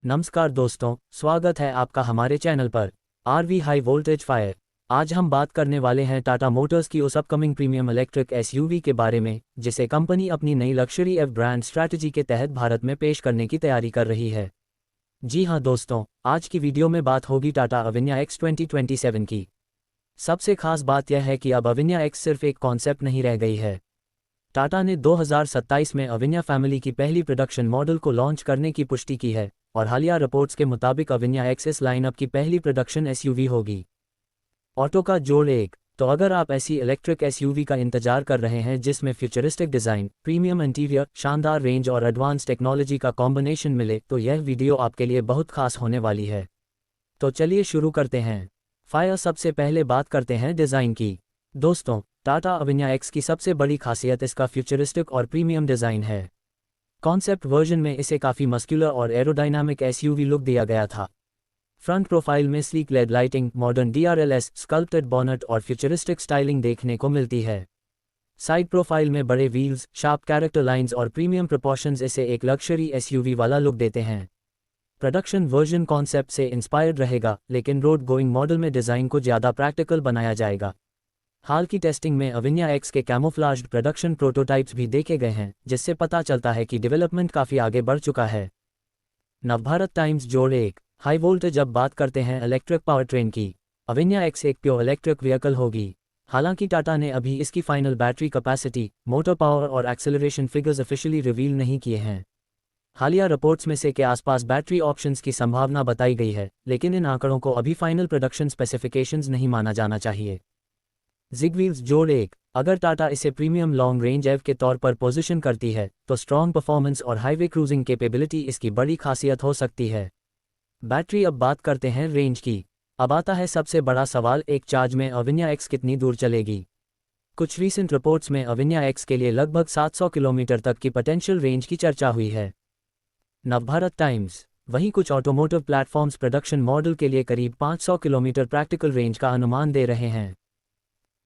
नमस्कार दोस्तों, स्वागत है आपका हमारे चैनल पर आरवी हाई वोल्टेज फायर। आज हम बात करने वाले हैं टाटा मोटर्स की उस अपकमिंग प्रीमियम इलेक्ट्रिक एसयूवी के बारे में जिसे कंपनी अपनी नई लग्जरी एफ ब्रांड स्ट्रैटेजी के तहत भारत में पेश करने की तैयारी कर रही है। जी हां दोस्तों, आज की वीडियो में बात होगी टाटा अविन्या एक्स 2027 की। सबसे खास बात यह है कि अब अविन्या एक्स सिर्फ एक कॉन्सेप्ट नहीं रह गई है। टाटा ने 2027 में अविन्या फैमिली की पहली प्रोडक्शन मॉडल को लॉन्च करने की पुष्टि की है और हालिया रिपोर्ट्स के मुताबिक अविन्या एक्स इस लाइनअप की पहली प्रोडक्शन एसयूवी होगी। ऑटो का जोड़ एक। तो अगर आप ऐसी इलेक्ट्रिक एसयूवी का इंतजार कर रहे हैं जिसमें फ्यूचरिस्टिक डिज़ाइन, प्रीमियम इंटीरियर, शानदार रेंज और एडवांस टेक्नोलॉजी का कॉम्बिनेशन मिले तो यह वीडियो आपके लिए बहुत खास होने वाली है। तो चलिए शुरू करते हैं। फायर सबसे पहले बात करते हैं डिज़ाइन की। दोस्तों, टाटा अविन्या एक्स की सबसे बड़ी खासियत इसका फ्यूचरिस्टिक और प्रीमियम डिज़ाइन है। कॉन्सेप्ट वर्जन में इसे काफ़ी मस्कुलर और एरोडायनामिक एसयूवी लुक दिया गया था। फ्रंट प्रोफाइल में sleek LED lighting, modern DRLs, sculpted bonnet और फ्यूचरिस्टिक स्टाइलिंग देखने को मिलती है। साइड प्रोफाइल में बड़े व्हील्स, शार्प कैरेक्टर लाइंस और प्रीमियम प्रोपोर्शंस इसे एक लग्जरी एसयूवी वाला लुक देते हैं। प्रोडक्शन वर्जन कॉन्सेप्ट से इंस्पायर्ड रहेगा, लेकिन रोड गोइंग मॉडल में डिज़ाइन को ज़्यादा प्रैक्टिकल बनाया जाएगा। हाल की टेस्टिंग में अविन्या एक्स के कैमोफ्लाज्ड प्रोडक्शन प्रोटोटाइप्स भी देखे गए हैं, जिससे पता चलता है कि डेवलपमेंट काफ़ी आगे बढ़ चुका है। नवभारत टाइम्स जोड़ एक। High voltage. अब बात करते हैं इलेक्ट्रिक पावर ट्रेन की। अविन्या एक्स एक प्योर इलेक्ट्रिक व्हीकल होगी। हालांकि टाटा ने अभी इसकी final battery capacity, motor power और एक्सेलरेशन फिगर्स ऑफिशियली रिवील नहीं किए हैं। हालिया रिपोर्ट्स में से के आसपास बैटरी ऑप्शंस की संभावना बताई गई है, लेकिन इन आंकड़ों को अभी फाइनल प्रोडक्शन स्पेसिफिकेशंस नहीं माना जाना चाहिए। जिगव्हील्स जोड़ एक। अगर टाटा इसे प्रीमियम लॉन्ग रेंज एव के तौर पर पोजीशन करती है तो स्ट्रॉन्ग परफॉर्मेंस और हाईवे क्रूजिंग कैपेबिलिटी इसकी बड़ी खासियत हो सकती है। बैटरी। अब बात करते हैं रेंज की। अब आता है सबसे बड़ा सवाल, एक चार्ज में अविन्या एक्स कितनी दूर चलेगी। कुछ रीसेंट रिपोर्ट्स में अविन्या एक्स के लिए लगभग 700 किलोमीटर तक की पोटेंशियल रेंज की चर्चा हुई है। नवभारत टाइम्स। वहीं कुछ ऑटोमोटिव प्लेटफॉर्म्स प्रोडक्शन मॉडल के लिए करीब 500 किलोमीटर प्रैक्टिकल रेंज का अनुमान दे रहे हैं।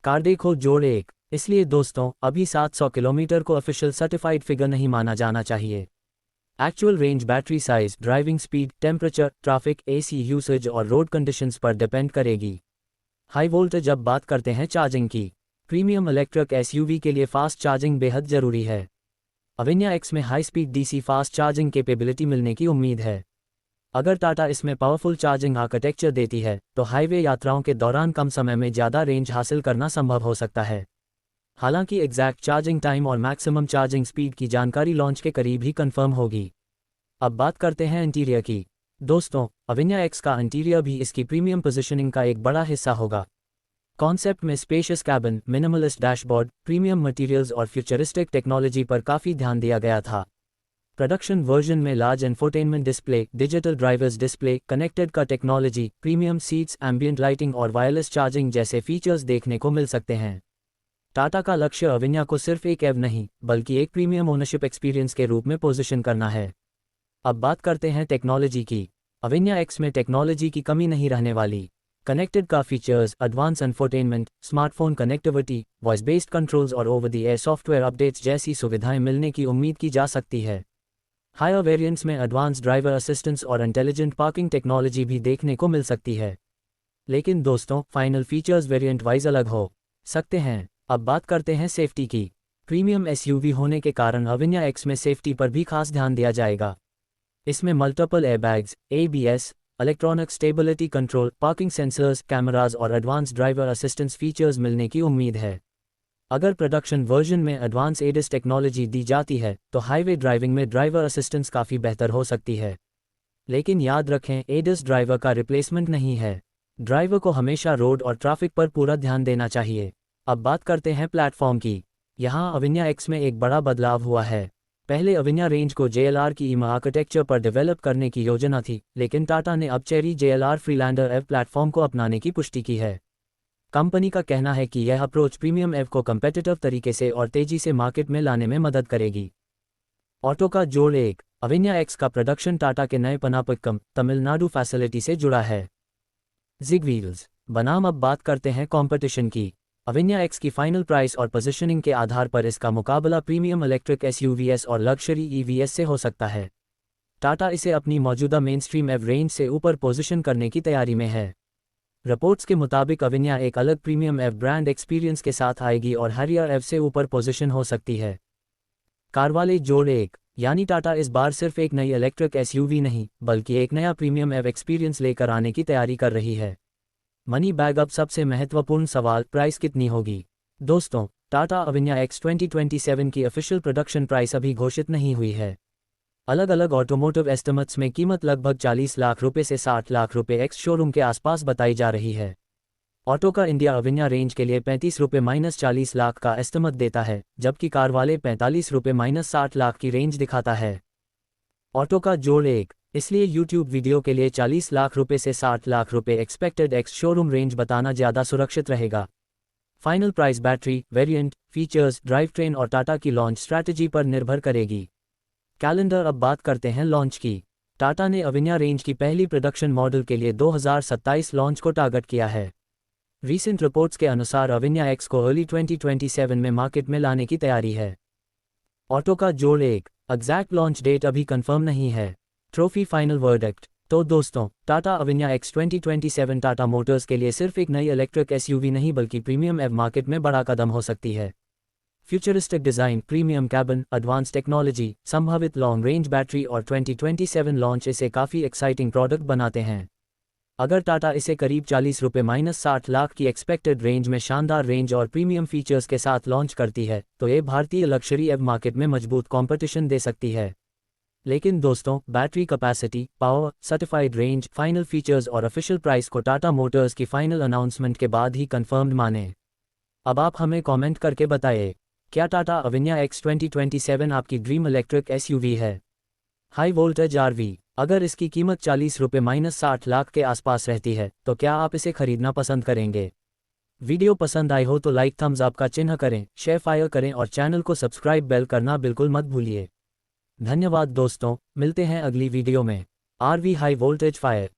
कार देखो जोड़ एक। इसलिए दोस्तों, अभी 700 किलोमीटर को ऑफिशियल सर्टिफाइड फिगर नहीं माना जाना चाहिए। Actual range battery size, driving speed, temperature, traffic, AC usage और रोड कंडीशंस पर डिपेंड करेगी। High voltage. अब बात करते हैं चार्जिंग की। प्रीमियम इलेक्ट्रिक एसयूवी के लिए फास्ट चार्जिंग बेहद ज़रूरी है। अविन्या एक्स में high speed DC fast charging capability मिलने की उम्मीद है। अगर टाटा इसमें पावरफुल चार्जिंग आर्किटेक्चर देती है तो हाईवे यात्राओं के दौरान कम समय में ज़्यादा रेंज हासिल करना संभव हो सकता है। हालांकि एग्जैक्ट चार्जिंग टाइम और मैक्सिमम चार्जिंग स्पीड की जानकारी लॉन्च के करीब ही कंफर्म होगी। अब बात करते हैं इंटीरियर की। दोस्तों, अविन्या एक्स का इंटीरियर भी इसकी प्रीमियम पोजीशनिंग का एक बड़ा हिस्सा होगा। कॉन्सेप्ट में spacious cabin, minimalist dashboard, premium materials और फ्यूचरिस्टिक टेक्नोलॉजी पर काफ़ी ध्यान दिया गया था। प्रोडक्शन वर्जन में large infotainment display, digital drivers display, connected car technology, premium seats, ambient lighting और वायरलेस चार्जिंग जैसे फीचर्स देखने को मिल सकते हैं। टाटा का लक्ष्य अविन्या को सिर्फ एक एव नहीं बल्कि एक प्रीमियम ओनरशिप एक्सपीरियंस के रूप में पोजीशन करना है। अब बात करते हैं टेक्नोलॉजी की। अविन्या एक्स में टेक्नोलॉजी की कमी नहीं रहने वाली। Connected car features, advance infotainment, smartphone connectivity, voice based controls और over the air software updates जैसी सुविधाएं मिलने की उम्मीद की जा सकती है। हायर वेरिएंट्स में एडवांस ड्राइवर असिस्टेंस और इंटेलिजेंट पार्किंग टेक्नोलॉजी भी देखने को मिल सकती है। लेकिन दोस्तों, फाइनल फीचर्स वेरिएंट वाइज अलग हो सकते हैं। अब बात करते हैं सेफ्टी की। प्रीमियम एसयूवी होने के कारण अविन्या एक्स में सेफ्टी पर भी खास ध्यान दिया जाएगा। इसमें multiple airbags, ABS, electronic stability control, parking sensors, cameras और एडवांस ड्राइवर असिस्टेंस फीचर्स मिलने की उम्मीद है। अगर प्रोडक्शन वर्जन में एडवांस एडिस टेक्नोलॉजी दी जाती है तो हाईवे ड्राइविंग में ड्राइवर असिस्टेंस काफ़ी बेहतर हो सकती है। लेकिन याद रखें, एडिस ड्राइवर का रिप्लेसमेंट नहीं है। ड्राइवर को हमेशा रोड और ट्रैफिक पर पूरा ध्यान देना चाहिए। अब बात करते हैं प्लेटफॉर्म की। यहाँ अविन्या एक्स में एक बड़ा बदलाव हुआ है। पहले अविन्या रेंज को JLR की ईमा आर्किटेक्चर पर डेवलप करने की योजना थी, लेकिन टाटा ने अब चेरी JLR फ्रीलैंडर एव प्लेटफॉर्म को अपनाने की पुष्टि की है। कंपनी का कहना है कि यह अप्रोच प्रीमियम एव को कम्पेटिटिव तरीके से और तेजी से मार्केट में लाने में मदद करेगी। ऑटो का जोड़ एक। अविन्या एक्स का प्रोडक्शन टाटा के नए पनापक्कम, तमिलनाडु फैसिलिटी से जुड़ा है। जिगव्हील्स बनाम। अब बात करते हैं कंपटीशन की। अविन्या एक्स की फाइनल प्राइस और पोजीशनिंग के आधार पर इसका मुकाबला प्रीमियम इलेक्ट्रिक एसयूवीएस और लग्जरी ईवीएस से हो सकता है। टाटा इसे अपनी मौजूदा मेनस्ट्रीम एव रेंज से ऊपर पोजीशन करने की तैयारी में है। रिपोर्ट्स के मुताबिक अविन्या एक अलग प्रीमियम एव ब्रांड एक्सपीरियंस के साथ आएगी और हैरियर एव से ऊपर पोजीशन हो सकती है। कारवाले जोड़ 1, यानी टाटा इस बार सिर्फ एक नई इलेक्ट्रिक एसयूवी नहीं बल्कि एक नया प्रीमियम एव एक्सपीरियंस लेकर आने की तैयारी कर रही है। मनी बैग अब सबसे महत्वपूर्ण सवाल, प्राइस कितनी होगी। दोस्तों, टाटा अविन्या एक्स 2027 की ऑफिशियल प्रोडक्शन प्राइस अभी घोषित नहीं हुई है। अलग अलग ऑटोमोटिव एस्टिमेट्स में कीमत लगभग 40 लाख रुपए से 60 लाख रुपए एक्स शोरूम के आसपास बताई जा रही है। ऑटो का इंडिया अविन्या रेंज के लिए 35 रुपये -40 लाख का एस्टिमेट देता है, जबकि कार वाले 45 रुपये -60 लाख की रेंज दिखाता है। ऑटो का जोड़ 1, इसलिए यूट्यूब वीडियो के लिए 40 लाख रुपए से 60 लाख रुपए एक्सपेक्टेड एक्स शोरूम रेंज बताना ज़्यादा सुरक्षित रहेगा। Final price battery, variant, features, drive train और टाटा की लॉन्च स्ट्रैटेजी पर निर्भर करेगी। कैलेंडर। अब बात करते हैं लॉन्च की। टाटा ने अविन्या रेंज की पहली प्रोडक्शन मॉडल के लिए 2027 लॉन्च को टारगेट किया है। रीसेंट रिपोर्ट्स के अनुसार अविन्या एक्स को अर्ली 2027 में मार्केट में लाने की तैयारी है। ऑटो का जोड़ 1, एग्जैक्ट लॉन्च डेट अभी कंफर्म नहीं है। Trophy final verdict. तो दोस्तों, टाटा अविन्या एक्स 2027 टाटा मोटर्स के लिए सिर्फ एक नई इलेक्ट्रिक एसयूवी नहीं बल्कि प्रीमियम एव मार्केट में बड़ा कदम हो सकती है। Futuristic design, premium cabin, advance technology, संभावित लॉन्ग रेंज बैटरी और 2027 लॉन्च इसे काफ़ी एक्साइटिंग प्रोडक्ट बनाते हैं। अगर टाटा इसे करीब 40 रुपये -60 लाख की एक्सपेक्टेड रेंज में शानदार रेंज और प्रीमियम फीचर्स के साथ लॉन्च करती है तो ये भारतीय लग्जरी एव मार्केट में मजबूत कंपटीशन दे सकती है। लेकिन दोस्तों, battery capacity, power, certified range, final features और ऑफिशियल प्राइस को टाटा मोटर्स की फाइनल अनाउंसमेंट के बाद ही कंफर्म्ड माने। अब आप हमें कमेंट करके बताइए, क्या टाटा अविन्या एक्स 2027 आपकी ड्रीम इलेक्ट्रिक एसयूवी है। High voltage RV. अगर इसकी कीमत 40 रुपये -60 लाख के आसपास रहती है तो क्या आप इसे खरीदना पसंद करेंगे। वीडियो पसंद आई हो तो लाइक, थम्स अप का चिन्ह करें, शेयर फायर करें और चैनल को सब्सक्राइब बेल करना बिल्कुल मत भूलिए। धन्यवाद दोस्तों, मिलते हैं अगली वीडियो में। RV high voltage fire.